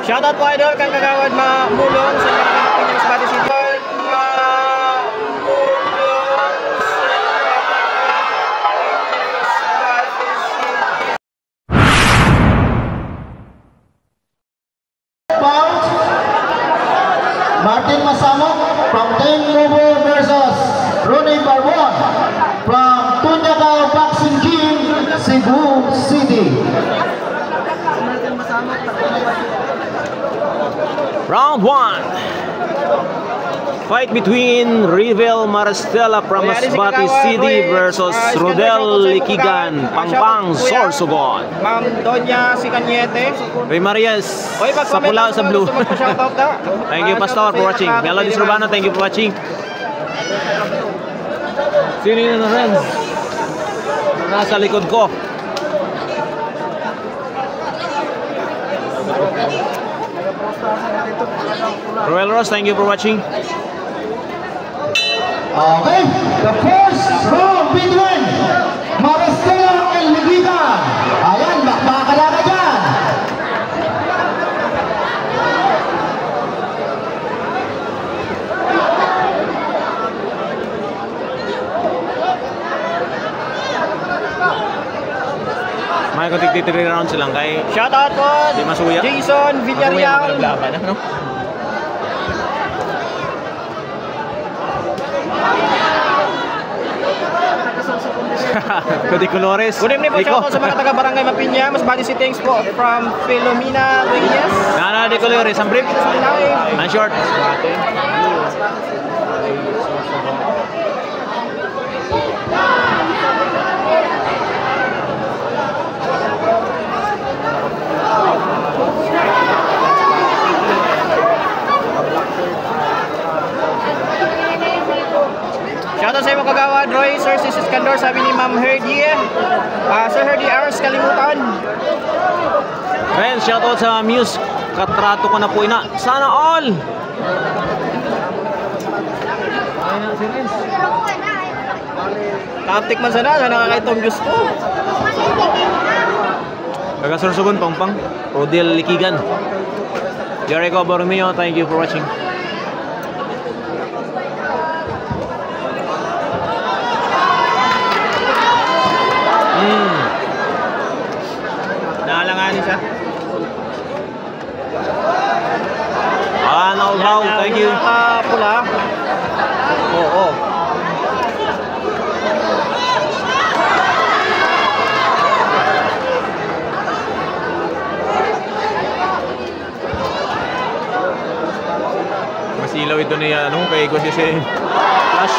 Shoutout po idol kang kagawad mamulong sa mga kapatid ng Masbate City. Martin Masamok from Deng Lobo versus Ronnie Barbon from Tunyagaw Boxing Gym, Cebu City. Round 1. Fight between Rivel Maristela from Masbate City versus Rodel Likigan, Pangpang Sorsogon. Ma'am Donya Sikanyete. Ray Marias sa pula sa blue. Thank you Pastor for watching. Melody Surbano, thank you for watching. Sino yun na rin? Nasa likod ko. Royal Ross, thank you for watching. Okay, the first round between Maristela and Likigan. Ayan, makakalaga dyan. May kutik 3 rounds lang kay Shoutout po Di Masuya. Jason Villarreal. Cody Colores. Good evening po, shoutout sa mga taga-barangay Mapinya, Masbate City. Thanks po from Filomena Reyes. Nana de Colores, ang brief. Ang short. Shoutout sa iyo kagawad, Roy, Sir Sis Iskandor, sabi ni Ma'am Herdy. Sir Herdy Ars, kalimutan. Friends, shoutout sa Muse. Katrato ko na po ina. Sana all! Taptik man sana, nakakaitong Diyos ko. Kagasursugon, Pangpang. Rodel Likigan. Jericho Borromeo, thank you for watching. Naalanganin siya. Wow, thank you. Pula. Oo. Masilaw ito niya, ano, kay ko si Flash.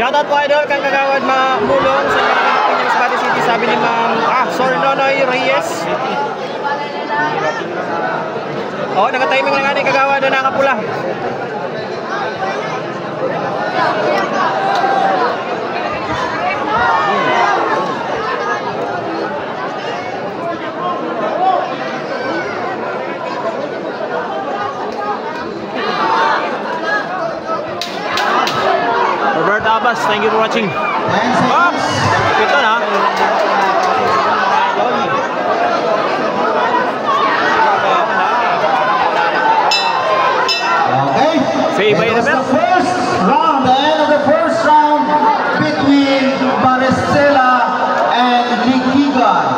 Shoutout po idol kang kagawad mamulong sa mga kapatid ng Masbate City, sabi ni Ma'am Nonoy Reyes. Nakatiming lang nga ni kagawad na nakapula. Robert Abbas, thank you for watching. Ito na. Okay, Say by the bell. First round, the end of the first round between Maristela and Likigan.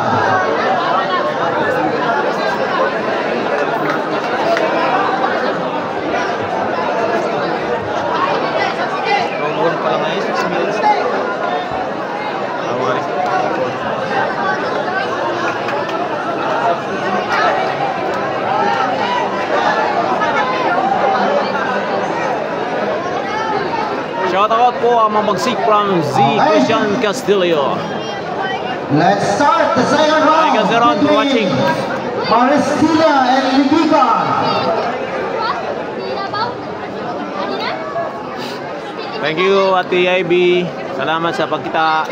Shout out po ang mabagsik from Z Christian Castillo. Let's start the second round. Thank you sir for watching. Maristela and Likigan. Thank you Ate IB. Salamat sa pagkita.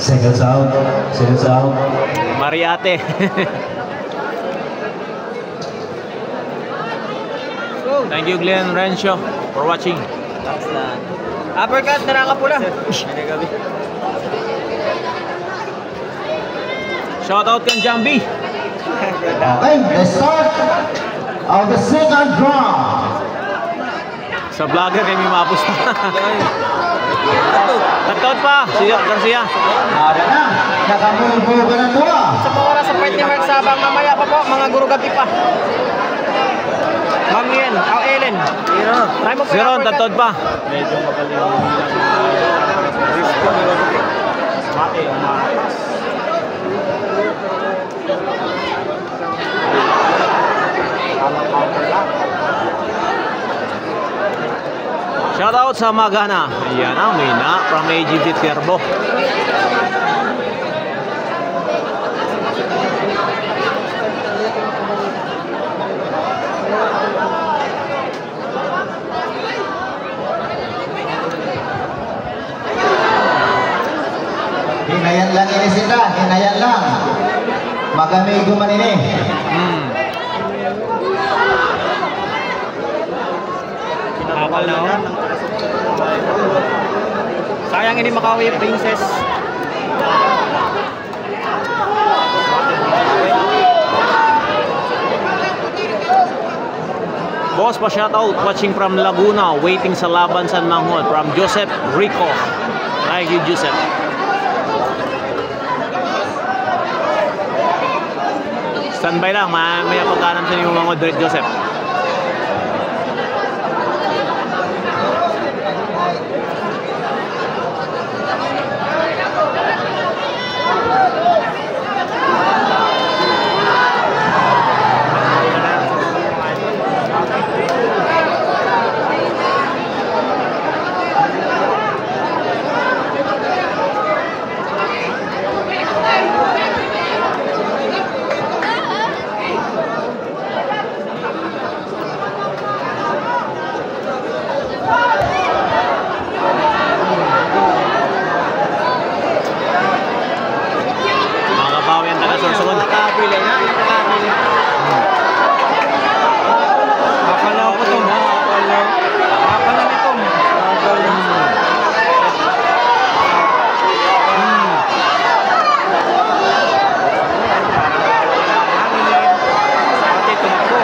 Singles out. Singles out. Mariate. Thank you Glenn Rencio for watching. Uppercut na nakapula. Shoutout kang Jambi. Okay, the start of the second round. Sa vlogger kay may mapos na. Tatout pa si Garcia. Ada na, nakamulbo ka ng dua. Sa mga oras sa fight ni Mark Sabang, mamaya pa po, mga gurugabi pa. Ma'am Yen, Ellen. Try mo po yung Ziron, uppercut. tatout pa. Medyo magaling yung risk ko. Mati, umakas. Alang counter lang. Shoutout sa Magana. Ayan ang Mina from AGT Turbo. Hinayan lang ini sila, hinayan lang. Magamigo man ini. Nakakal na, oh. Sayang ini Makawi Princess. Boss pa shoutout watching from Laguna, waiting sa laban San Manghol from Joseph Rico. Thank you Joseph. Standby lang, may pagkanan sa inyo mga Direct Joseph. Nakapili na, nakapili. Akala ko ito, akala nito. Pati tumakbo.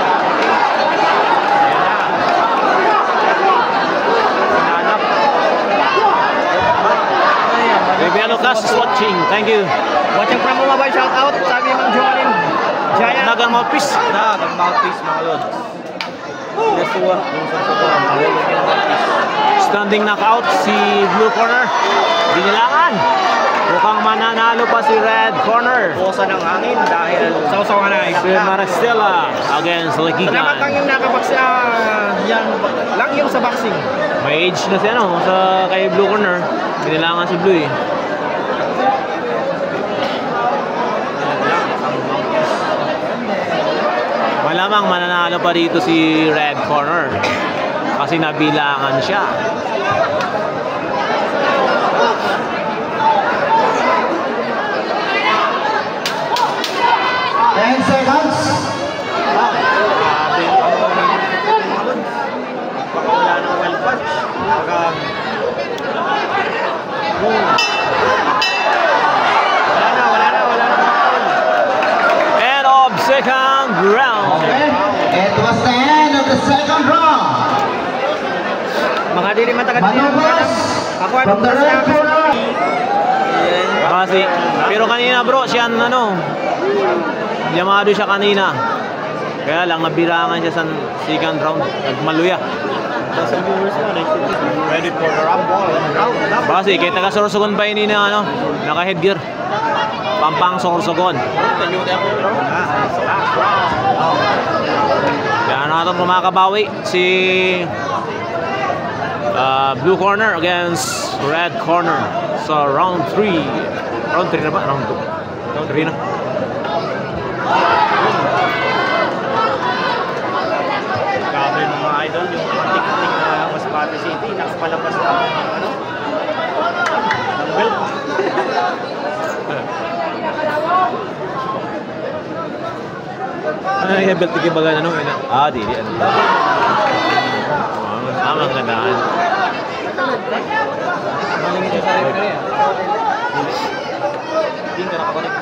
Baby Lucas is watching, thank you. Watching from Mumabay, shout out. Sabi Mang Joalyn. Giant. Nagang mouthpiece. Ang mouthpiece mga lod. Nasuwa. Yung sa malulog yung mouthpiece. Standing knockout si Blue Corner. Binilangan. Mukhang mananalo pa si Red Corner. Pusa ng hangin dahil Sausaw ka na. Si Maristela against Salamat lang Likigan. yung lang yung sa boxing. May age na si ano sa kay Blue Corner. Binilangan si Blue eh. Malamang mananalo pa dito si Red Corner kasi nabilangan siya. 10 seconds. grabe yung baka wala ng well punch. Baka wala na. End of second round. Okay, it was the end of the second round. Mga dili man taga dili. Manubos Ako from the red corner. Kasi, pero kanina bro, siya ano, llamado siya kanina. Kaya lang nabilangan siya sa second round. Nagmaluya. Sa viewers mo, ready for the rumble. Kasi kaya taga-Sorsogon pa yun na ano, naka-headgear. Pampang Sorsogon. Kaya natin kumakabawi si Blue Corner against Red Corner sa round 3. Round 3 na ba? Round 2. Round 3 na. Grabe mga idol, yung antik-antik na Masbate City, nakapalabas na ng belt. Ay, belt ki baga ano ina. Ah, di ano. Tama ang gandaan. Malingit yung sa referee. Hindi ka nakakonek.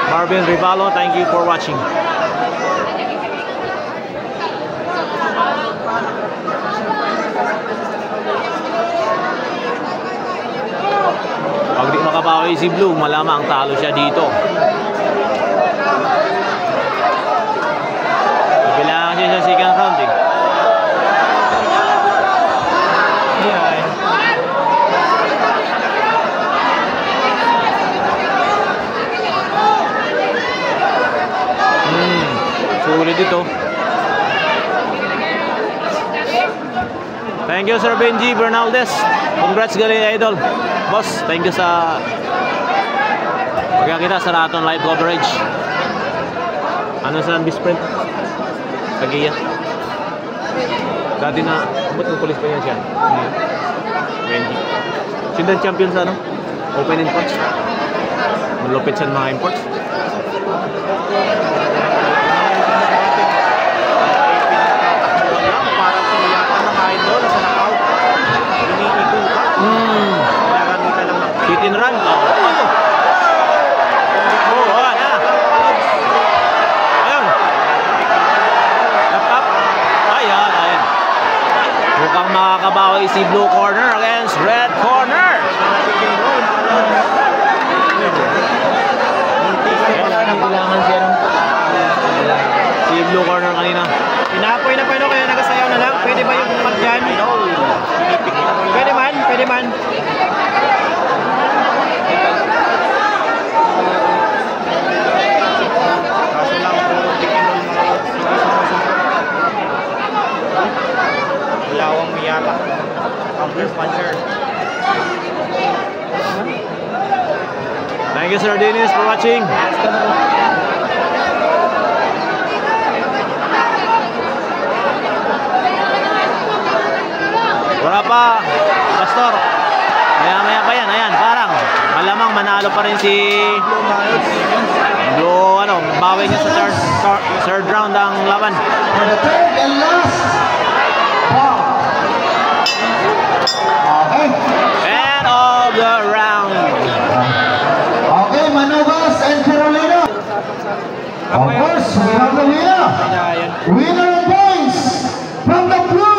Marvin Rivalo, thank you for watching. Pag di makabawi si Blue, malamang talo siya dito. Kailangan siya sa second round eh. Sulit dito. Thank you Sir Benji Bernaldez. Congrats galing idol. Boss, thank you sa pagkakita sa Raton live coverage. Ano sa bisprint? Tagiya. Dati na, ba't ng police pa yan siya? Benji. Sindan champion sa ano? Open imports. Malupit sa mga imports. Hit and run. Ayun. Up. Ayan. Mukhang makakabawi si blue corner against red corner. Kailangan siya ng Si blue corner kanina. Pinapoy na paano kaya nagasayaw na lang? Pwede ba yung cut dyan? Pwede man. Kaso lang, puro pikinol mga Lawang miyata. Counter puncher. Thank you Sir Dennis for watching. Wala pa, Pastor. Maya pa yan. Ayan, parang malamang manalo pa rin si Blue, bawi niya sa third round ang laban. For the third and last round. Okay. End of the round. Okay, Manubas and Carolina. Of course, we have the winner. Winner of points from the blue